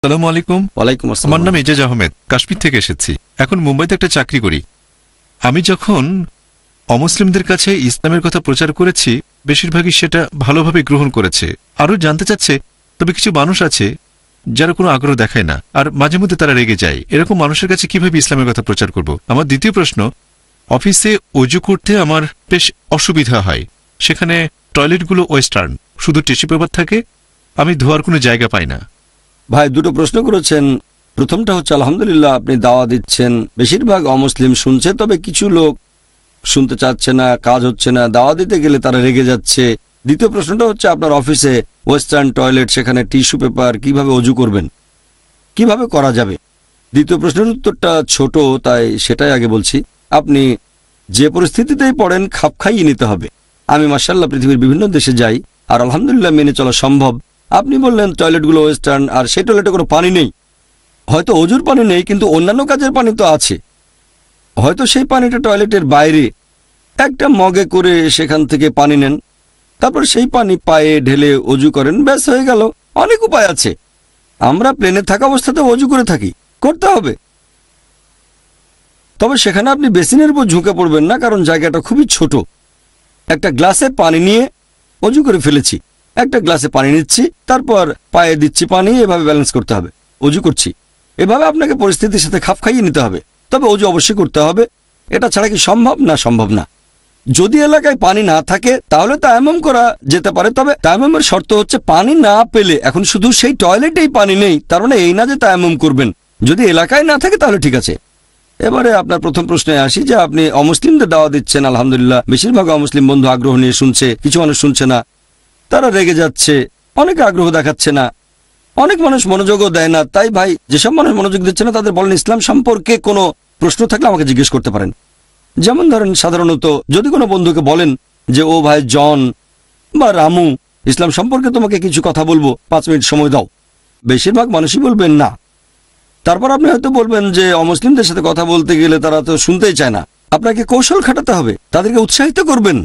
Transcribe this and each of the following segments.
আসসালামু আলাইকুম। ওয়ালাইকুম আমার আসসালাম। নাম এজাজ আহমেদ, কাশ্মীর থেকে এসেছি। এখন মুম্বাইতে একটা চাকরি করি। আমি যখন অমুসলিমদের কাছে ইসলামের কথা প্রচার করেছি, বেশিরভাগই সেটা ভালোভাবে গ্রহণ করেছে। আরও জানতে চাচ্ছে, তবে কিছু মানুষ আছে যারা কোনো আগ্রহ দেখায় না, আর মাঝে মধ্যে তারা রেগে যায়। এরকম মানুষের কাছে কিভাবে ইসলামের কথা প্রচার করব? আমার দ্বিতীয় প্রশ্ন, অফিসে অজু করতে আমার বেশ অসুবিধা হয়। সেখানে টয়লেটগুলো ওয়েস্টার্ন, শুধু টিস্যু পেপার থাকে, আমি ধোয়ার কোনো জায়গা পাই না। ভাই, দুটো প্রশ্ন করেছেন। প্রথমটা হচ্ছে আলহামদুলিল্লাহ, আপনি দাওয়া দিচ্ছেন, বেশিরভাগ অমুসলিম শুনছে, তবে কিছু লোক শুনতে চাচ্ছে না, কাজ হচ্ছে না, দাওয়া দিতে গেলে তারা রেগে যাচ্ছে। দ্বিতীয় প্রশ্নটা হচ্ছে আপনার অফিসে ওয়েস্টার্ন টয়লেট, সেখানে টিস্যু পেপার, কিভাবে অজু করবেন, কিভাবে করা যাবে? দ্বিতীয় প্রশ্নের উত্তরটা ছোট, তাই সেটাই আগে বলছি। আপনি যে পরিস্থিতিতেই পড়েন খাপ খাইয়ে নিতে হবে। আমি মাশাআল্লাহ পৃথিবীর বিভিন্ন দেশে যাই, আর আলহামদুলিল্লাহ মেনে চলা সম্ভব। আপনি বললেন টয়লেটগুলো ওয়েস্টার্ন, আর সেই টয়লেটে কোনো পানি নেই। হয়তো অজুর পানি নেই, কিন্তু অন্যান্য কাজের পানি তো আছে। হয়তো সেই পানিটা টয়লেটের বাইরে একটা মগে করে সেখান থেকে পানি নেন, তারপর সেই পানি পায়ে ঢেলে অজু করেন, ব্যাস হয়ে গেল। অনেক উপায় আছে। আমরা প্লেনে থাকা অবস্থাতে অজু করে থাকি, করতে হবে। তবে সেখানে আপনি বেসিনের উপর ঝুঁকে পড়বেন না, কারণ জায়গাটা খুবই ছোট। একটা গ্লাসে পানি নিয়ে অজু করে ফেলেছি, একটা গ্লাসে পানি নিচ্ছি, তারপর পায়ে দিচ্ছি পানি, এভাবে ব্যালেন্স করতে হবে। অজু করছি, এভাবে আপনাকে পরিস্থিতির সাথে খাপ খাইয়ে নিতে হবে। তবে অজু অবশ্যই করতে হবে। এটা ছাড়া কি সম্ভব? না, সম্ভব না। যদি এলাকায় পানি না থাকে তাহলে তায়াম্মুম করা যেতে পারে, তবে তায়াম্মুমের শর্ত হচ্ছে পানি না পেলে, এখন শুধু সেই টয়লেটেই পানি নেই, তার মানে এই না যে তায়াম্মুম করবেন। যদি এলাকায় না থাকে তাহলে ঠিক আছে। এবারে আপনার প্রথম প্রশ্নে আসি যে আপনি অমুসলিমদের দাওয়া দিচ্ছেন। আলহামদুলিল্লাহ বেশিরভাগ অমুসলিম বন্ধু আগ্রহ নিয়ে শুনছে, কিছু মানুষ শুনছে না, তারা রেগে যাচ্ছে, অনেকে আগ্রহ দেখাচ্ছে না, অনেক মানুষ মনোযোগও দেয় না। তাই ভাই, যেসব মানুষ মনোযোগ দিচ্ছে না তাদের বলেন ইসলাম সম্পর্কে কোনো প্রশ্ন থাকলে আমাকে জিজ্ঞেস করতে পারেন। যেমন ধরেন, সাধারণত যদি কোনো বন্ধুকে বলেন যে ও ভাই জন বা রামু, ইসলাম সম্পর্কে তোমাকে কিছু কথা বলবো, 5 মিনিট সময় দাও, বেশিরভাগ মানুষই বলবেন না। তারপর আপনি হয়তো বলবেন যে অমুসলিমদের সাথে কথা বলতে গেলে তারা তো শুনতেই চায় না। আপনাকে কৌশল খাটাতে হবে, তাদেরকে উৎসাহিত করবেন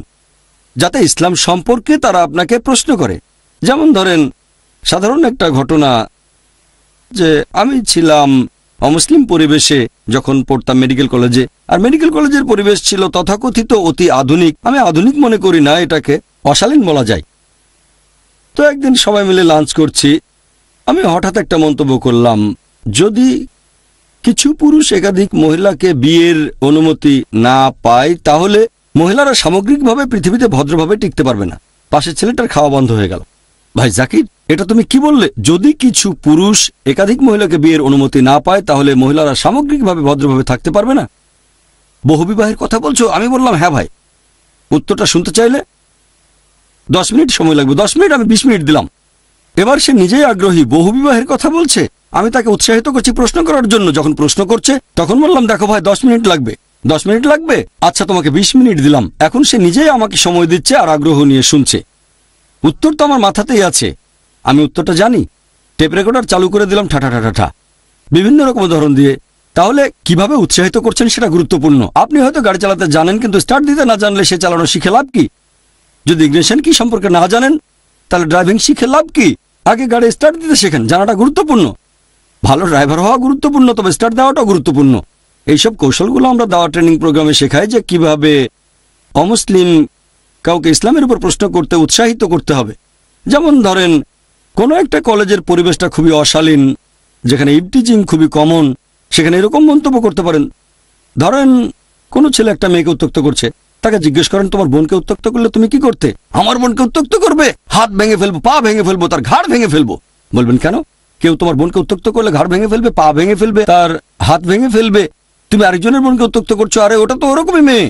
যাতে ইসলাম সম্পর্কে তারা আপনাকে প্রশ্ন করে। যেমন ধরেন, সাধারণ একটা ঘটনা, যে আমি ছিলাম অমুসলিম পরিবেশে যখন পড়তাম মেডিকেল কলেজে, আর মেডিকেল কলেজের পরিবেশ ছিল তথাকথিত অতি আধুনিক। আমি আধুনিক মনে করি না, এটাকে অশালীন বলা যায়। তো একদিন সবাই মিলে লাঞ্চ করছি, আমি হঠাৎ একটা মন্তব্য করলাম, যদি কিছু পুরুষ একাধিক মহিলাকে বিয়ের অনুমতি না পায় তাহলে মহিলারা সামগ্রিকভাবে পৃথিবীতে ভদ্রভাবে টিকতে পারবে না। পাশের ছেলেটার খাওয়া বন্ধ হয়ে গেল। ভাই জাকির, এটা তুমি কি বললে? যদি কিছু পুরুষ একাধিক মহিলাকে বিয়ের অনুমতি না পায় তাহলে মহিলারা সামগ্রিকভাবে ভদ্রভাবে থাকতে পারবে না? বহুবিবাহের কথা বলছো? আমি বললাম হ্যাঁ ভাই। উত্তরটা শুনতে চাইলে 10 মিনিট সময় লাগবে। 10 মিনিট, আমি 20 মিনিট দিলাম। এবার সে নিজেই আগ্রহী, বহুবিবাহের কথা বলছে। আমি তাকে উৎসাহিত করছি প্রশ্ন করার জন্য। যখন প্রশ্ন করছে তখন বললাম, দেখো ভাই 10 মিনিট লাগবে। 10 মিনিট লাগবে, আচ্ছা তোমাকে 20 মিনিট দিলাম। এখন সে নিজেই আমাকে সময় দিচ্ছে আর আগ্রহ নিয়ে শুনছে। উত্তর তো আমার মাথাতেই আছে, আমি উত্তরটা জানি। টেপ রেকর্ডার চালু করে দিলাম, ঠাঠা ঠাঠা ঠা, বিভিন্ন রকম উদাহরণ দিয়ে। তাহলে কিভাবে উৎসাহিত করছেন সেটা গুরুত্বপূর্ণ। আপনি হয়তো গাড়ি চালাতে জানেন, কিন্তু স্টার্ট দিতে না জানলে সে চালানো শিখে লাভ কি? যদি ইগনিশন কি সম্পর্কে না জানেন তাহলে ড্রাইভিং শিখে লাভ কি? আগে গাড়ি স্টার্ট দিতে শেখেন, জানাটা গুরুত্বপূর্ণ। ভালো ড্রাইভার হওয়া গুরুত্বপূর্ণ, তবে স্টার্ট দেওয়াটাও গুরুত্বপূর্ণ। এইসব কৌশলগুলো আমরা দাওয়া ট্রেনিং প্রোগ্রামে শেখাই, যে কিভাবে অমুসলিম কাউকে ইসলামের উপর প্রশ্ন করতে উৎসাহিত করতে হবে। যেমন ধরেন, কোনো একটা কলেজের পরিবেশটা খুবই অশালীন, যেখানে ইভটিজিং খুবই কমন, সেখানে এরকম মন্তব্য করতে পারেন। ধরেন, কোনো ছেলে একটা মেয়েকে উত্ত্যক্ত করছে, তাকে জিজ্ঞেস করেন তোমার বোনকে উত্ত্যক্ত করলে তুমি কি করতে? আমার বোনকে উত্ত্যক্ত করবে, হাত ভেঙে ফেলবো, পা ভেঙে ফেলবো, তার ঘাড় ভেঙে ফেলবো। বলবেন কেন? কেউ তোমার বোনকে উত্ত্যক্ত করলে ঘাড় ভেঙে ফেলবে, পা ভেঙে ফেলবে, তার হাত ভেঙে ফেলবে, তুমি আরেকজনের বোনকে উত্ত্যক্ত করছো, আরে ওটা তো ওরকমই মেয়ে।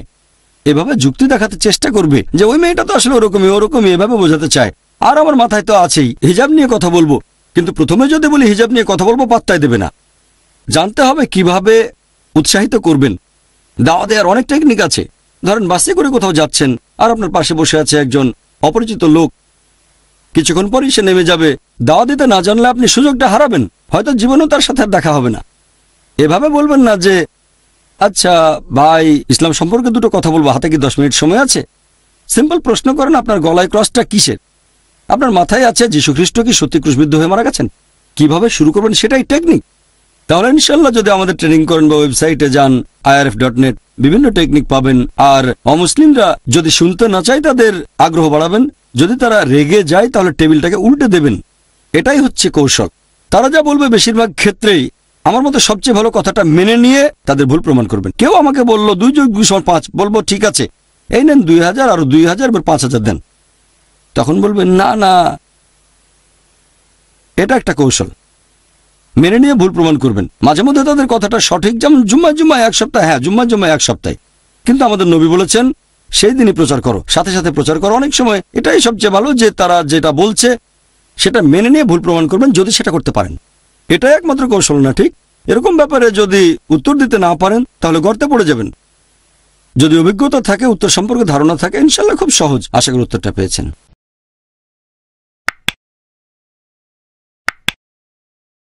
এভাবে যুক্তি দেখাতে চেষ্টা করবে যে ওই মেয়েটা তো আসলে ওরকমই, এভাবে বোঝাতে চায়। আর আমার মাথায় তো আছেই হিজাব নিয়ে কথা বলবো, কিন্তু প্রথমে যদি বলি হিজাব নিয়ে কথা বলবো, পাত্তাই দেবে না। জানতে হবে কিভাবে উৎসাহিত করবেন। দাওয়া দেওয়ার অনেক টেকনিক আছে। ধরেন, বাসে করে কোথাও যাচ্ছেন আর আপনার পাশে বসে আছে একজন অপরিচিত লোক, কিছুক্ষণ পরই সে নেমে যাবে। দাওয়া দিতে না জানলে আপনি সুযোগটা হারাবেন, হয়তো জীবনেও তার সাথে আর দেখা হবে না। এভাবে বলবেন না যে আচ্ছা ভাই, ইসলাম সম্পর্কে দুটো কথা বলবো, হাতে কি 10 মিনিট সময় আছে? সিম্পল প্রশ্ন করেন, আপনার গলায় ক্রসটা কিসের? আপনার মাথায় আছে যীশু খ্রিস্ট কি সত্যি ক্রুশবিদ্ধ হয়ে মারা গেছেন? কিভাবে শুরু করবেন সেটাই টেকনিক। তাহলে ইনশাল্লাহ যদি আমাদের ট্রেনিং করেন বা ওয়েবসাইটে যান irf.net, বিভিন্ন টেকনিক পাবেন। আর অমুসলিমরা যদি শুনতে না চায় তাদের আগ্রহ বাড়াবেন, যদি তারা রেগে যায় তাহলে টেবিলটাকে উল্টে দেবেন। এটাই হচ্ছে কৌশল। তারা যা বলবে বেশিরভাগ ক্ষেত্রেই আমার মতে সবচেয়ে ভালো কথাটা মেনে নিয়ে তাদের ভুল প্রমাণ করবেন। কেউ আমাকে বললো 2 + 2 = 5, বলবো ঠিক আছে, এই নেন 2000, আরো 2000, এবার 5000 দেন। তখন বলবেন না না, এটা একটা কৌশল। মেনে নিয়ে ভুল প্রমাণ করবেন। মাঝে মধ্যে তাদের কথাটা সঠিক, যেমন জুম্মা 1 সপ্তাহ, হ্যাঁ জুম্মা 1 সপ্তাহে, কিন্তু আমাদের নবী বলেছেন সেই দিনই প্রচার করো, সাথে সাথে প্রচার করো। অনেক সময় এটাই সবচেয়ে ভালো যে তারা যেটা বলছে সেটা মেনে নিয়ে ভুল প্রমাণ করবেন, যদি সেটা করতে পারেন। এটাই একমাত্র কৌশল, না ঠিক? এরকম ব্যাপারে যদি উত্তর দিতে না পারেন তাহলে গর্তে পড়ে যাবেন। যদি অভিজ্ঞতা থাকে, উত্তর সম্পর্কে ধারণা থাকে, ইনশাল্লাহ খুব সহজ। আশা করি উত্তরটা পেয়েছেন।